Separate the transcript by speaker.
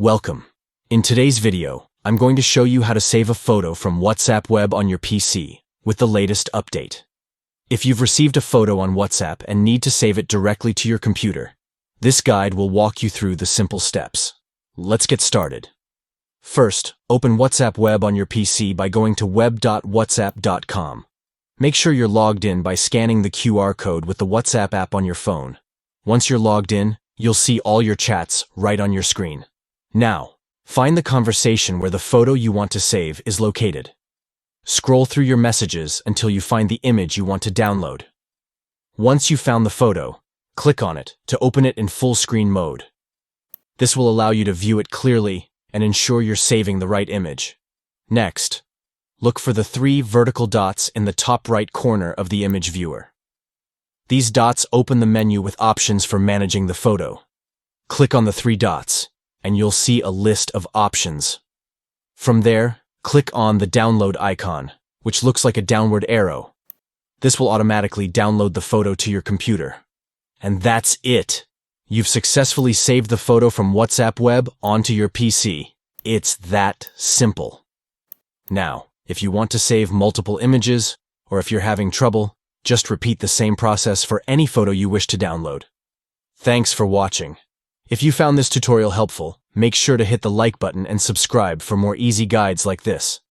Speaker 1: Welcome. In today's video, I'm going to show you how to save a photo from WhatsApp web on your PC with the latest update. If you've received a photo on WhatsApp and need to save it directly to your computer, this guide will walk you through the simple steps. Let's get started. First, open WhatsApp web on your PC by going to web.whatsapp.com. Make sure you're logged in by scanning the QR code with the WhatsApp app on your phone. Once you're logged in, you'll see all your chats right on your screen. Now, find the conversation where the photo you want to save is located. Scroll through your messages until you find the image you want to download. Once you've found the photo, click on it to open it in full screen mode. This will allow you to view it clearly and ensure you're saving the right image. Next, look for the 3 vertical dots in the top right corner of the image viewer. These dots open the menu with options for managing the photo. Click on the 3 dots, and you'll see a list of options. From there, click on the download icon, which looks like a downward arrow. This will automatically download the photo to your computer. And that's it! You've successfully saved the photo from WhatsApp web onto your PC. It's that simple. Now, if you want to save multiple images, or if you're having trouble, just repeat the same process for any photo you wish to download. Thanks for watching. If you found this tutorial helpful, make sure to hit the like button and subscribe for more easy guides like this.